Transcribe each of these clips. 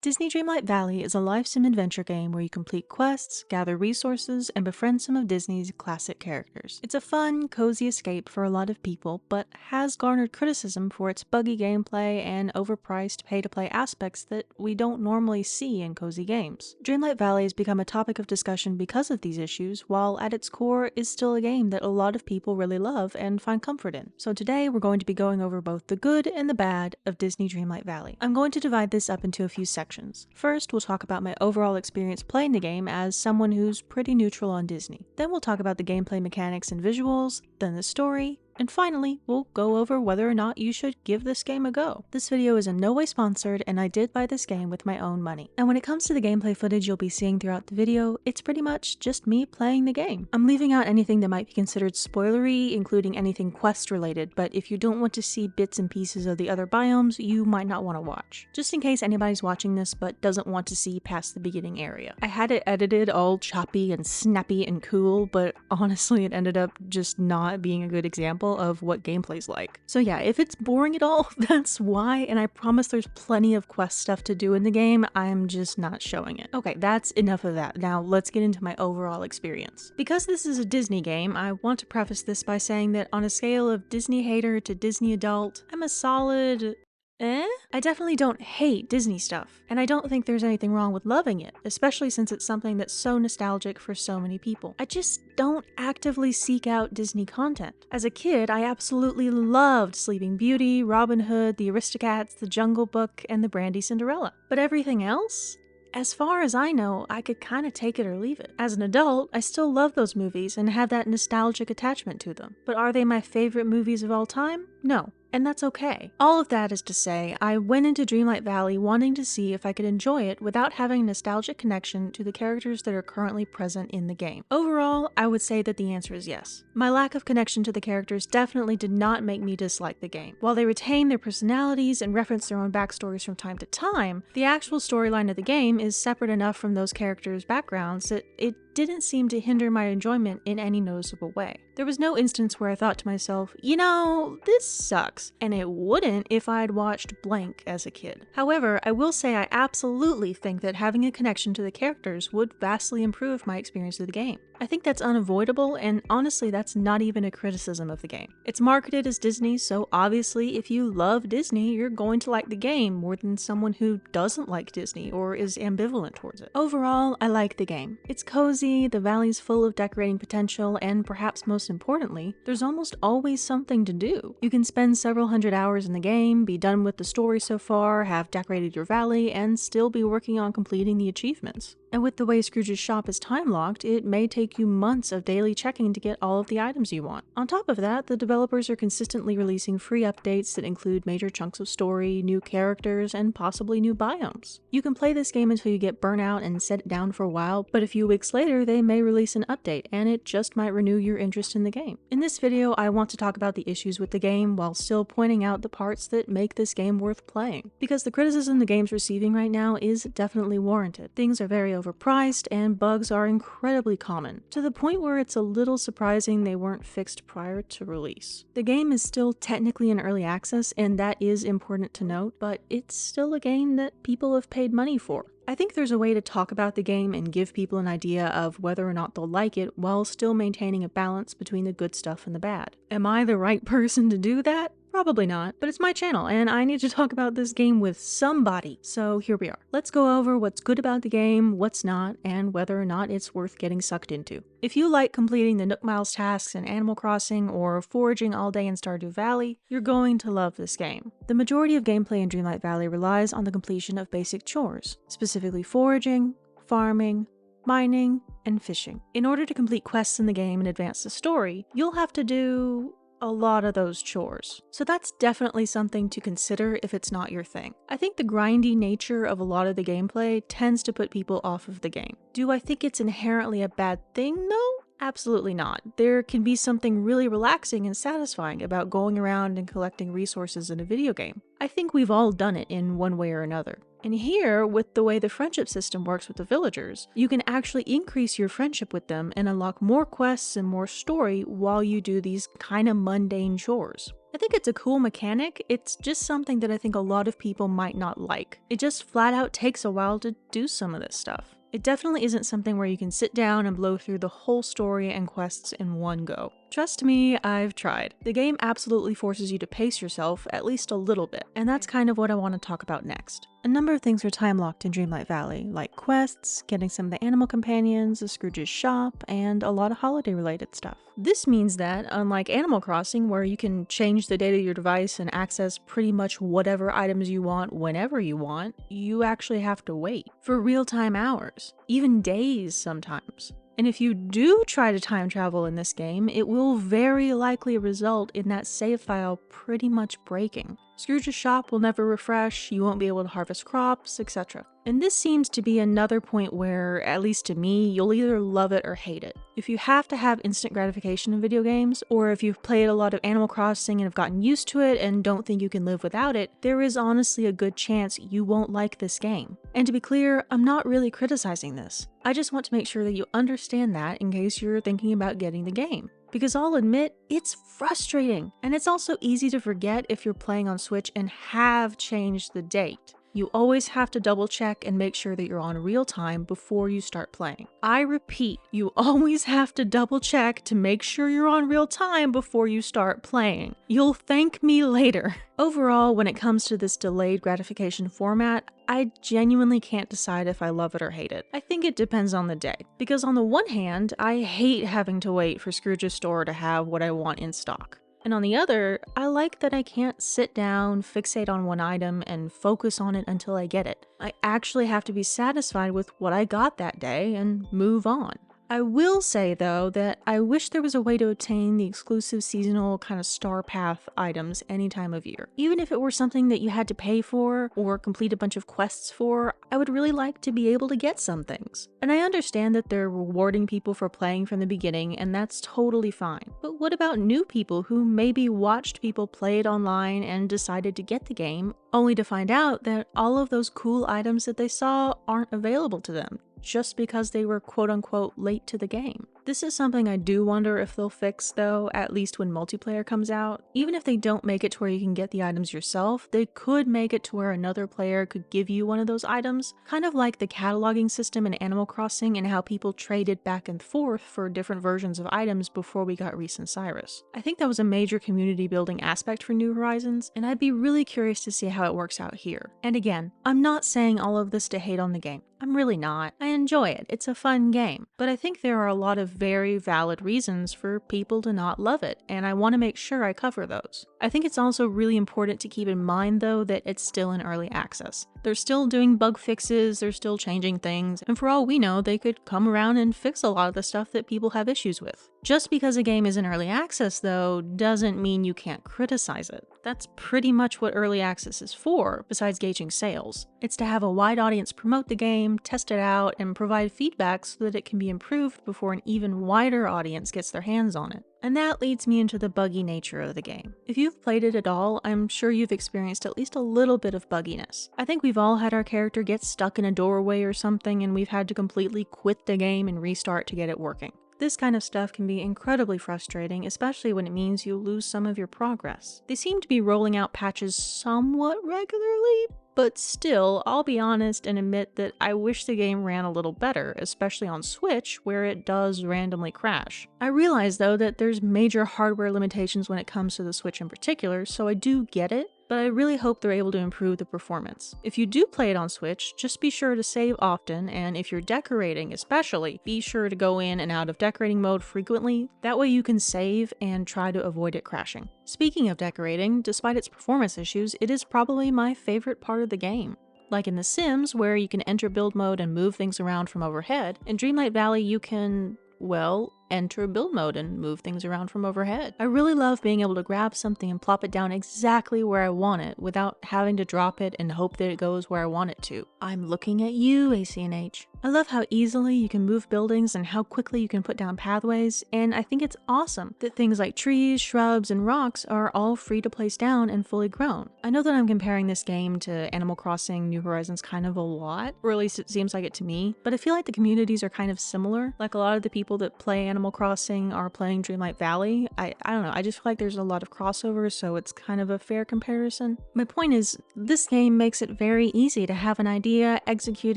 Disney Dreamlight Valley is a life sim adventure game where you complete quests, gather resources, and befriend some of Disney's classic characters. It's a fun, cozy escape for a lot of people, but has garnered criticism for its buggy gameplay and overpriced pay-to-play aspects that we don't normally see in cozy games. Dreamlight Valley has become a topic of discussion because of these issues, while at its core is still a game that a lot of people really love and find comfort in. So today we're going to be going over both the good and the bad of Disney Dreamlight Valley. I'm going to divide this up into a few sections. First, we'll talk about my overall experience playing the game as someone who's pretty neutral on Disney. Then we'll talk about the gameplay mechanics and visuals, then the story, and finally, we'll go over whether or not you should give this game a go. This video is in no way sponsored, and I did buy this game with my own money. And when it comes to the gameplay footage you'll be seeing throughout the video, it's pretty much just me playing the game. I'm leaving out anything that might be considered spoilery, including anything quest related, but if you don't want to see bits and pieces of the other biomes, you might not want to watch. Just in case anybody's watching this but doesn't want to see past the beginning area. I had it edited all choppy and snappy and cool, but honestly it ended up just not being a good example of what gameplay's like. So yeah, if it's boring at all, that's why, and I promise there's plenty of quest stuff to do in the game, I'm just not showing it. Okay, that's enough of that. Now let's get into my overall experience. Because this is a Disney game, I want to preface this by saying that on a scale of Disney hater to Disney adult, I'm a solid I definitely don't hate Disney stuff, and I don't think there's anything wrong with loving it, especially since it's something that's so nostalgic for so many people. I just don't actively seek out Disney content. As a kid, I absolutely loved Sleeping Beauty, Robin Hood, the Aristocats, the Jungle Book, and the Brandy Cinderella. But everything else? As far as I know, I could kinda take it or leave it. As an adult, I still love those movies and have that nostalgic attachment to them. But are they my favorite movies of all time? No. And that's okay. All of that is to say, I went into Dreamlight Valley wanting to see if I could enjoy it without having a nostalgic connection to the characters that are currently present in the game. Overall, I would say that the answer is yes. My lack of connection to the characters definitely did not make me dislike the game. While they retain their personalities and reference their own backstories from time to time, the actual storyline of the game is separate enough from those characters' backgrounds that it didn't seem to hinder my enjoyment in any noticeable way. There was no instance where I thought to myself, you know, this sucks, and it wouldn't if I'd watched blank as a kid. However, I will say I absolutely think that having a connection to the characters would vastly improve my experience of the game. I think that's unavoidable, and honestly that's not even a criticism of the game. It's marketed as Disney, so obviously if you love Disney, you're going to like the game more than someone who doesn't like Disney or is ambivalent towards it. Overall, I like the game. It's cozy, the valley's full of decorating potential, and perhaps most importantly, there's almost always something to do. You can spend several hundred hours in the game, be done with the story so far, have decorated your valley, and still be working on completing the achievements. And with the way Scrooge's shop is time-locked, it may take you months of daily checking to get all of the items you want. On top of that, the developers are consistently releasing free updates that include major chunks of story, new characters, and possibly new biomes. You can play this game until you get burnt out and set it down for a while, but a few weeks later they may release an update, and it just might renew your interest in the game. In this video, I want to talk about the issues with the game while still pointing out the parts that make this game worth playing. Because the criticism the game's receiving right now is definitely warranted. Things are very overpriced, and bugs are incredibly common, to the point where it's a little surprising they weren't fixed prior to release. The game is still technically in early access, and that is important to note, but it's still a game that people have paid money for. I think there's a way to talk about the game and give people an idea of whether or not they'll like it while still maintaining a balance between the good stuff and the bad. Am I the right person to do that? Probably not, but it's my channel and I need to talk about this game with somebody, so here we are. Let's go over what's good about the game, what's not, and whether or not it's worth getting sucked into. If you like completing the Nook Miles tasks in Animal Crossing or foraging all day in Stardew Valley, you're going to love this game. The majority of gameplay in Dreamlight Valley relies on the completion of basic chores, specifically foraging, farming, mining, and fishing. In order to complete quests in the game and advance the story, you'll have to do a lot of those chores. So that's definitely something to consider if it's not your thing. I think the grindy nature of a lot of the gameplay tends to put people off of the game. Do I think it's inherently a bad thing though? Absolutely not. There can be something really relaxing and satisfying about going around and collecting resources in a video game. I think we've all done it in one way or another. And here, with the way the friendship system works with the villagers, you can actually increase your friendship with them and unlock more quests and more story while you do these kinda mundane chores. I think it's a cool mechanic, it's just something that I think a lot of people might not like. It just flat out takes a while to do some of this stuff. It definitely isn't something where you can sit down and blow through the whole story and quests in one go. Trust me, I've tried. The game absolutely forces you to pace yourself at least a little bit, and that's kind of what I want to talk about next. A number of things are time-locked in Dreamlight Valley, like quests, getting some of the animal companions, a Scrooge's shop, and a lot of holiday-related stuff. This means that, unlike Animal Crossing, where you can change the data of your device and access pretty much whatever items you want whenever you want, you actually have to wait for real-time hours, even days sometimes. And if you do try to time travel in this game, it will very likely result in that save file pretty much breaking. Scrooge's shop will never refresh, you won't be able to harvest crops, etc. And this seems to be another point where, at least to me, you'll either love it or hate it. If you have to have instant gratification in video games, or if you've played a lot of Animal Crossing and have gotten used to it and don't think you can live without it, there is honestly a good chance you won't like this game. And to be clear, I'm not really criticizing this. I just want to make sure that you understand that in case you're thinking about getting the game. Because I'll admit, it's frustrating, and it's also easy to forget if you're playing on Switch and have changed the date. You always have to double check and make sure that you're on real time before you start playing. I repeat, you always have to double check to make sure you're on real time before you start playing. You'll thank me later. Overall, when it comes to this delayed gratification format, I genuinely can't decide if I love it or hate it. I think it depends on the day. Because on the one hand, I hate having to wait for Scrooge's store to have what I want in stock. And on the other, I like that I can't sit down, fixate on one item, and focus on it until I get it. I actually have to be satisfied with what I got that day and move on. I will say, though, that I wish there was a way to obtain the exclusive seasonal kind of star path items any time of year. Even if it were something that you had to pay for or complete a bunch of quests for, I would really like to be able to get some things. And I understand that they're rewarding people for playing from the beginning, and that's totally fine. But what about new people who maybe watched people play it online and decided to get the game, only to find out that all of those cool items that they saw aren't available to them, just because they were quote-unquote late to the game? This is something I do wonder if they'll fix, though, at least when multiplayer comes out. Even if they don't make it to where you can get the items yourself, they could make it to where another player could give you one of those items, kind of like the cataloging system in Animal Crossing and how people traded back and forth for different versions of items before we got Recent Cyrus. I think that was a major community building aspect for New Horizons, and I'd be really curious to see how it works out here. And again, I'm not saying all of this to hate on the game. I'm really not. I enjoy it. It's a fun game. But I think there are a lot of very valid reasons for people to not love it, and I want to make sure I cover those. I think it's also really important to keep in mind, though, that it's still in early access. They're still doing bug fixes, they're still changing things, and for all we know, they could come around and fix a lot of the stuff that people have issues with. Just because a game is in early access, though, doesn't mean you can't criticize it. That's pretty much what early access is for, besides gauging sales. It's to have a wide audience promote the game, test it out, and provide feedback so that it can be improved before an even wider audience gets their hands on it. And that leads me into the buggy nature of the game. If you've played it at all, I'm sure you've experienced at least a little bit of bugginess. I think we've all had our character get stuck in a doorway or something, and we've had to completely quit the game and restart to get it working. This kind of stuff can be incredibly frustrating, especially when it means you lose some of your progress. They seem to be rolling out patches somewhat regularly, but still, I'll be honest and admit that I wish the game ran a little better, especially on Switch, where it does randomly crash. I realize, though, that there's major hardware limitations when it comes to the Switch in particular, so I do get it, but I really hope they're able to improve the performance. If you do play it on Switch, just be sure to save often, and if you're decorating especially, be sure to go in and out of decorating mode frequently. That way you can save and try to avoid it crashing. Speaking of decorating, despite its performance issues, it is probably my favorite part of the game. Like in The Sims, where you can enter build mode and move things around from overhead, in Dreamlight Valley you can, well, enter build mode and move things around from overhead. I really love being able to grab something and plop it down exactly where I want it without having to drop it and hope that it goes where I want it to. I'm looking at you, ACNH. I love how easily you can move buildings and how quickly you can put down pathways, and I think it's awesome that things like trees, shrubs, and rocks are all free to place down and fully grown. I know that I'm comparing this game to Animal Crossing New Horizons kind of a lot, or at least it seems like it to me, but I feel like the communities are kind of similar. Like a lot of the people that play Animal Crossing are playing Dreamlight Valley. I don't know, I just feel like there's a lot of crossovers, so it's kind of a fair comparison. My point is, this game makes it very easy to have an idea, execute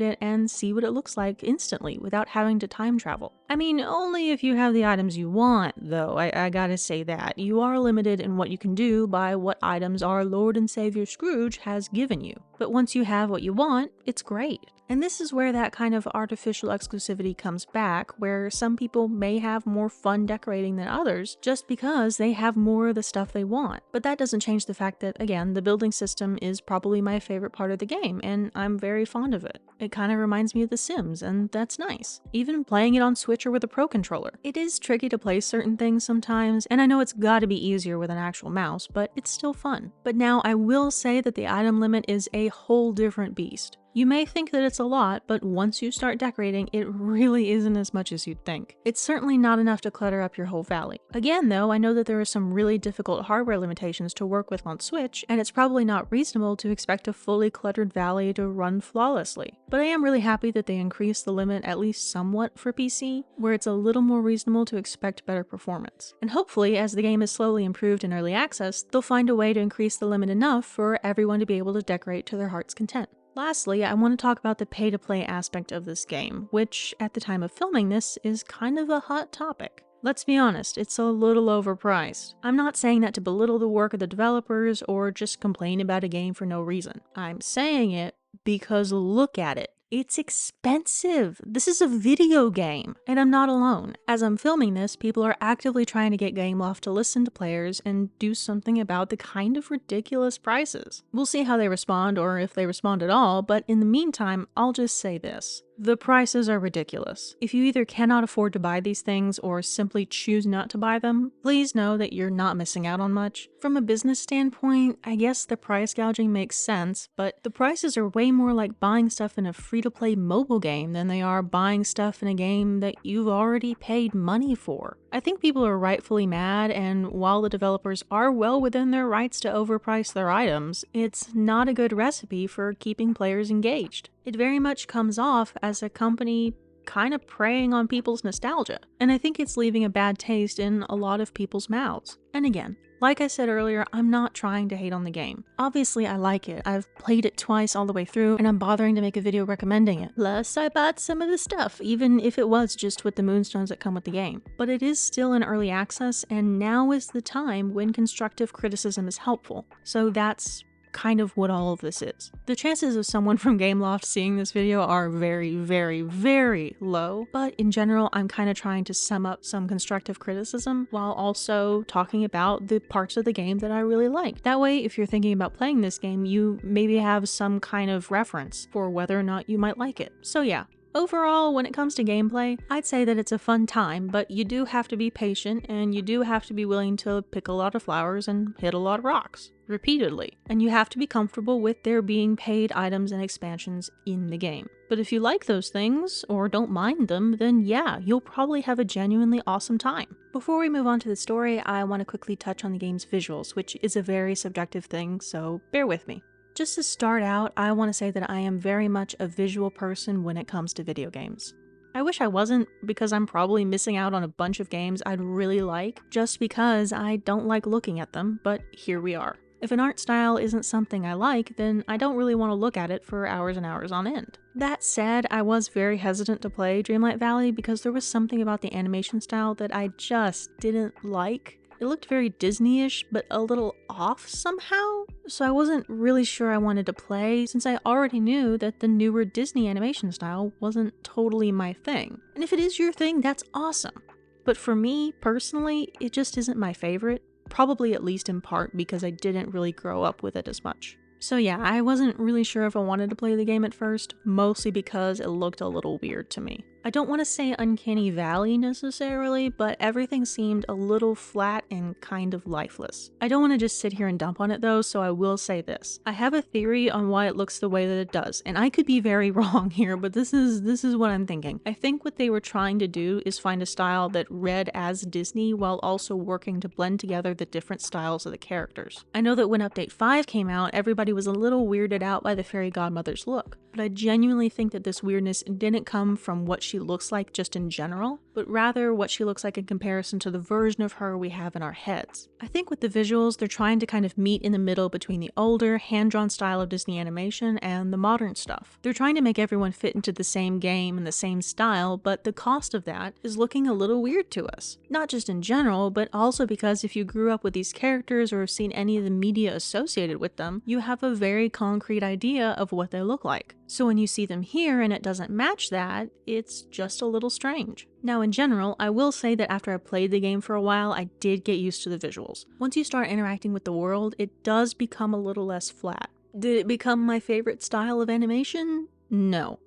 it, and see what it looks like instantly without having to time travel. I mean, only if you have the items you want, though, I gotta say that. You are limited in what you can do by what items our Lord and Savior Scrooge has given you. But once you have what you want, it's great. And this is where that kind of artificial exclusivity comes back, where some people may have more fun decorating than others just because they have more of the stuff they want. But that doesn't change the fact that, again, the building system is probably my favorite part of the game, and I'm very fond of it. It kind of reminds me of The Sims, and that's nice. Even playing it on Switch or with a Pro Controller. It is tricky to play certain things sometimes, and I know it's gotta be easier with an actual mouse, but it's still fun. But now I will say that the item limit is a whole different beast. You may think that it's a lot, but once you start decorating, it really isn't as much as you'd think. It's certainly not enough to clutter up your whole valley. Again though, I know that there are some really difficult hardware limitations to work with on Switch, and it's probably not reasonable to expect a fully cluttered valley to run flawlessly. But I am really happy that they increased the limit at least somewhat for PC, where it's a little more reasonable to expect better performance. And hopefully, as the game is slowly improved in early access, they'll find a way to increase the limit enough for everyone to be able to decorate to their heart's content. Lastly, I want to talk about the pay-to-play aspect of this game, which, at the time of filming this, is kind of a hot topic. Let's be honest, it's a little overpriced. I'm not saying that to belittle the work of the developers or just complain about a game for no reason. I'm saying it because look at it. It's expensive. This is a video game, and I'm not alone. As I'm filming this, people are actively trying to get Gameloft to listen to players and do something about the kind of ridiculous prices. We'll see how they respond, or if they respond at all, but in the meantime, I'll just say this. The prices are ridiculous. If you either cannot afford to buy these things or simply choose not to buy them, please know that you're not missing out on much. From a business standpoint, I guess the price gouging makes sense, but the prices are way more like buying stuff in a free-to-play mobile game than they are buying stuff in a game that you've already paid money for. I think people are rightfully mad, and while the developers are well within their rights to overprice their items, it's not a good recipe for keeping players engaged. It very much comes off as a company kind of preying on people's nostalgia, and I think it's leaving a bad taste in a lot of people's mouths. And again, like I said earlier, I'm not trying to hate on the game. Obviously I like it, I've played it twice all the way through, and I'm bothering to make a video recommending it. Plus, I bought some of the stuff, even if it was just with the moonstones that come with the game. But it is still in early access, and now is the time when constructive criticism is helpful. So that's kind of what all of this is. The chances of someone from Gameloft seeing this video are very, very, very low, but in general, I'm kind of trying to sum up some constructive criticism while also talking about the parts of the game that I really like. That way, if you're thinking about playing this game, you maybe have some kind of reference for whether or not you might like it. So yeah. Overall, when it comes to gameplay, I'd say that it's a fun time, but you do have to be patient and you do have to be willing to pick a lot of flowers and hit a lot of rocks, repeatedly. And you have to be comfortable with there being paid items and expansions in the game. But if you like those things, or don't mind them, then yeah, you'll probably have a genuinely awesome time. Before we move on to the story, I want to quickly touch on the game's visuals, which is a very subjective thing, so bear with me. Just to start out, I want to say that I am very much a visual person when it comes to video games. I wish I wasn't, because I'm probably missing out on a bunch of games I'd really like, just because I don't like looking at them, but here we are. If an art style isn't something I like, then I don't really want to look at it for hours and hours on end. That said, I was very hesitant to play Dreamlight Valley because there was something about the animation style that I just didn't like. It looked very Disney-ish, but a little off somehow, so I wasn't really sure I wanted to play since I already knew that the newer Disney animation style wasn't totally my thing. And if it is your thing, that's awesome. But for me, personally, it just isn't my favorite, probably at least in part because I didn't really grow up with it as much. So yeah, I wasn't really sure if I wanted to play the game at first, mostly because it looked a little weird to me. I don't want to say uncanny valley necessarily, but everything seemed a little flat and kind of lifeless. I don't want to just sit here and dump on it though, so I will say this. I have a theory on why it looks the way that it does, and I could be very wrong here, but this is what I'm thinking. I think what they were trying to do is find a style that read as Disney while also working to blend together the different styles of the characters. I know that when Update 5 came out, everybody was a little weirded out by the fairy godmother's look, but I genuinely think that this weirdness didn't come from what she looks like just in general, but rather what she looks like in comparison to the version of her we have in our heads. I think with the visuals, they're trying to kind of meet in the middle between the older, hand-drawn style of Disney animation and the modern stuff. They're trying to make everyone fit into the same game and the same style, but the cost of that is looking a little weird to us. Not just in general, but also because if you grew up with these characters or have seen any of the media associated with them, you have a very concrete idea of what they look like. So when you see them here and it doesn't match that, it's just a little strange. Now in general, I will say that after I played the game for a while, I did get used to the visuals. Once you start interacting with the world, it does become a little less flat. Did it become my favorite style of animation? No.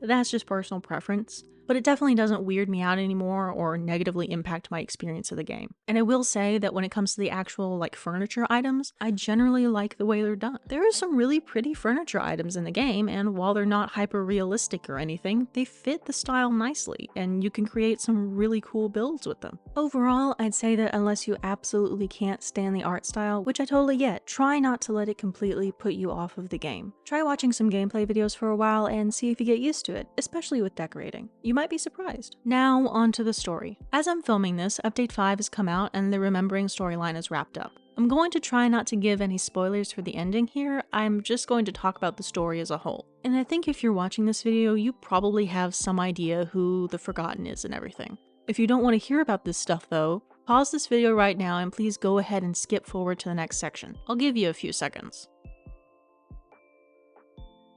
That's just personal preference. But it definitely doesn't weird me out anymore or negatively impact my experience of the game. And I will say that when it comes to the actual furniture items, I generally like the way they're done. There are some really pretty furniture items in the game, and while they're not hyper realistic or anything, they fit the style nicely, and you can create some really cool builds with them. Overall, I'd say that unless you absolutely can't stand the art style, which I totally get, try not to let it completely put you off of the game. Try watching some gameplay videos for a while and see if you get used to it, especially with decorating. You might be surprised. Now on to the story. As I'm filming this, Update 5 has come out and the Remembering storyline is wrapped up. I'm going to try not to give any spoilers for the ending here, I'm just going to talk about the story as a whole. And I think if you're watching this video, you probably have some idea who the Forgotten is and everything. If you don't want to hear about this stuff though, pause this video right now and please go ahead and skip forward to the next section. I'll give you a few seconds.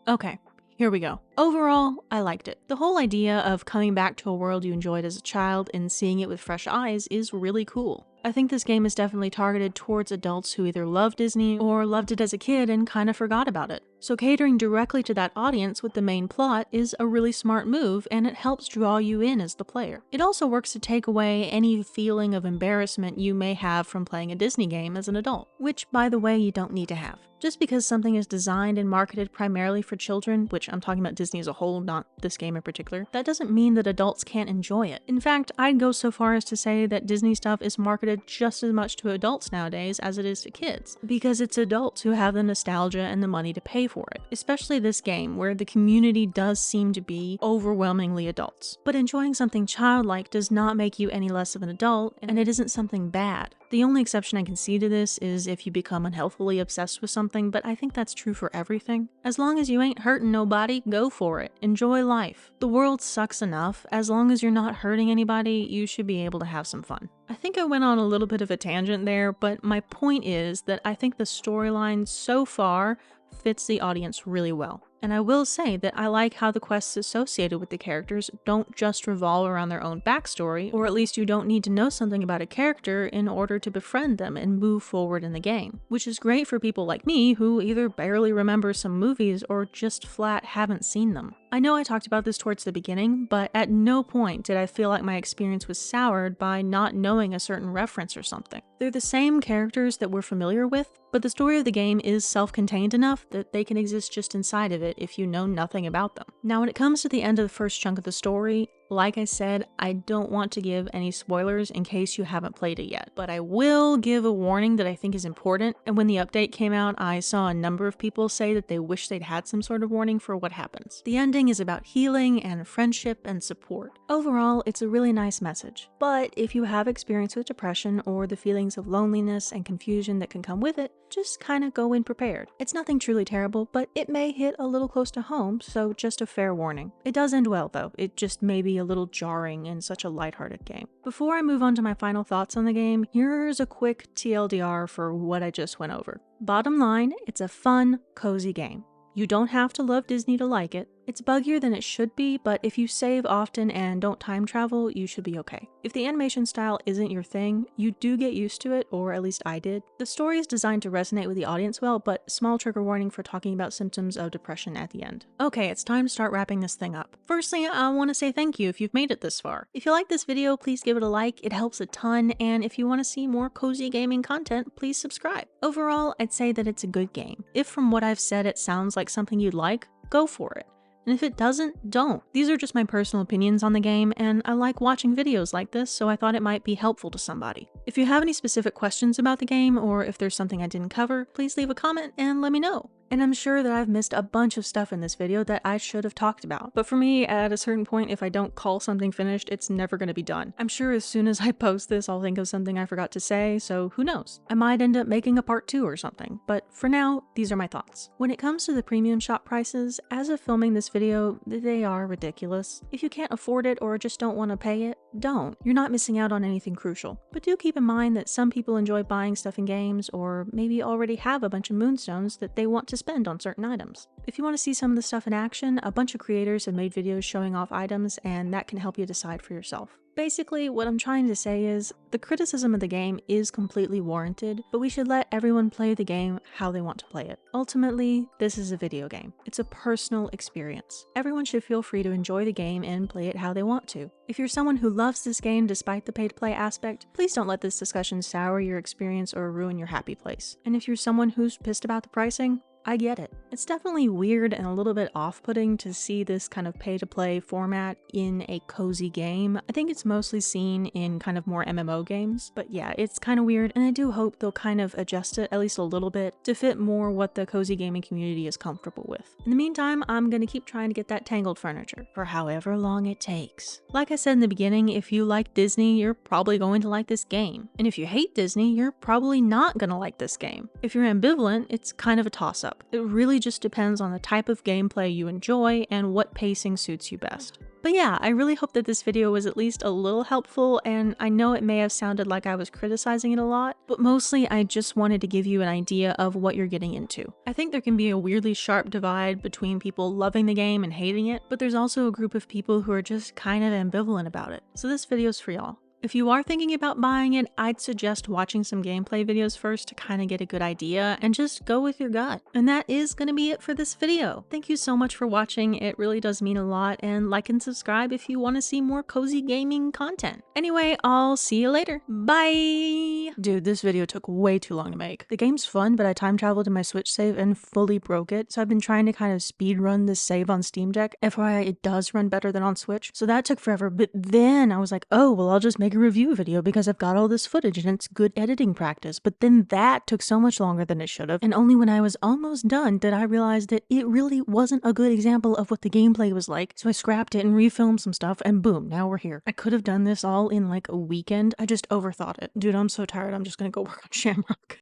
Okay. Here we go. Overall, I liked it. The whole idea of coming back to a world you enjoyed as a child and seeing it with fresh eyes is really cool. I think this game is definitely targeted towards adults who either love Disney or loved it as a kid and kind of forgot about it. So catering directly to that audience with the main plot is a really smart move, and it helps draw you in as the player. It also works to take away any feeling of embarrassment you may have from playing a Disney game as an adult, which by the way you don't need to have. Just because something is designed and marketed primarily for children, which I'm talking about Disney as a whole, not this game in particular, that doesn't mean that adults can't enjoy it. In fact, I'd go so far as to say that Disney stuff is marketed just as much to adults nowadays as it is to kids, because it's adults who have the nostalgia and the money to pay for it, especially this game where the community does seem to be overwhelmingly adults. But enjoying something childlike does not make you any less of an adult, and it isn't something bad. The only exception I can see to this is if you become unhealthily obsessed with something, but I think that's true for everything. As long as you ain't hurting nobody, go for it. Enjoy life. The world sucks enough. As long as you're not hurting anybody, you should be able to have some fun. I think I went on a little bit of a tangent there, but my point is that I think the storyline so far fits the audience really well. And I will say that I like how the quests associated with the characters don't just revolve around their own backstory, or at least you don't need to know something about a character in order to befriend them and move forward in the game, which is great for people like me who either barely remember some movies or just flat haven't seen them. I know I talked about this towards the beginning, but at no point did I feel like my experience was soured by not knowing a certain reference or something. They're the same characters that we're familiar with, but the story of the game is self-contained enough that they can exist just inside of it if you know nothing about them. Now when it comes to the end of the first chunk of the story, like I said, I don't want to give any spoilers in case you haven't played it yet, but I will give a warning that I think is important, and when the update came out, I saw a number of people say that they wish they'd had some sort of warning for what happens. The ending is about healing and friendship and support. Overall, it's a really nice message, but if you have experience with depression or the feelings of loneliness and confusion that can come with it, just kinda go in prepared. It's nothing truly terrible, but it may hit a little close to home, so just a fair warning. It does end well though, it just may be a little jarring in such a lighthearted game. Before I move on to my final thoughts on the game, here's a quick TLDR for what I just went over. Bottom line, it's a fun, cozy game. You don't have to love Disney to like it, It's buggier than it should be, but if you save often and don't time travel, you should be okay. If the animation style isn't your thing, you do get used to it, or at least I did. The story is designed to resonate with the audience well, but small trigger warning for talking about symptoms of depression at the end. Okay, it's time to start wrapping this thing up. Firstly, I want to say thank you if you've made it this far. If you like this video, please give it a like, it helps a ton, and if you want to see more cozy gaming content, please subscribe. Overall, I'd say that it's a good game. If from what I've said it sounds like something you'd like, go for it. And if it doesn't, don't. These are just my personal opinions on the game, and I like watching videos like this, so I thought it might be helpful to somebody. If you have any specific questions about the game, or if there's something I didn't cover, please leave a comment and let me know. And I'm sure that I've missed a bunch of stuff in this video that I should have talked about. But for me, at a certain point, if I don't call something finished, it's never going to be done. I'm sure as soon as I post this, I'll think of something I forgot to say, so who knows? I might end up making a part 2 or something. But for now, these are my thoughts. When it comes to the premium shop prices, as of filming this video, they are ridiculous. If you can't afford it or just don't want to pay it, don't. You're not missing out on anything crucial. But do keep in mind that some people enjoy buying stuff in games, or maybe already have a bunch of moonstones that they want to spend on certain items. If you want to see some of the stuff in action, a bunch of creators have made videos showing off items, and that can help you decide for yourself. Basically, what I'm trying to say is, the criticism of the game is completely warranted, but we should let everyone play the game how they want to play it. Ultimately, this is a video game. It's a personal experience. Everyone should feel free to enjoy the game and play it how they want to. If you're someone who loves this game despite the pay-to-play aspect, please don't let this discussion sour your experience or ruin your happy place. And if you're someone who's pissed about the pricing, I get it. It's definitely weird and a little bit off-putting to see this kind of pay-to-play format in a cozy game. I think it's mostly seen in kind of more MMO games, but yeah, it's kind of weird, and I do hope they'll kind of adjust it at least a little bit to fit more what the cozy gaming community is comfortable with. In the meantime, I'm gonna keep trying to get that Tangled furniture for however long it takes. Like I said in the beginning, if you like Disney, you're probably going to like this game. And if you hate Disney, you're probably not gonna like this game. If you're ambivalent, it's kind of a toss-up. It really just depends on the type of gameplay you enjoy and what pacing suits you best. But yeah, I really hope that this video was at least a little helpful, and I know it may have sounded like I was criticizing it a lot, but mostly I just wanted to give you an idea of what you're getting into. I think there can be a weirdly sharp divide between people loving the game and hating it, but there's also a group of people who are just kind of ambivalent about it. So this video's for y'all. If you are thinking about buying it, I'd suggest watching some gameplay videos first to kind of get a good idea, and just go with your gut. And that is going to be it for this video. Thank you so much for watching, it really does mean a lot, and like and subscribe if you want to see more cozy gaming content. Anyway, I'll see you later. Bye! Dude, this video took way too long to make. The game's fun, but I time traveled in my Switch save and fully broke it, so I've been trying to kind of speed run this save on Steam Deck. FYI, it does run better than on Switch, so that took forever, but then I was like, oh, well, I'll just make a review video because I've got all this footage and it's good editing practice. But then that took so much longer than it should have, and only when I was almost done did I realize that it really wasn't a good example of what the gameplay was like, so I scrapped it and refilmed some stuff, and boom, now we're here. I could have done this all in like a weekend. I just overthought it. Dude, I'm so tired, I'm just gonna go work on Shamrock.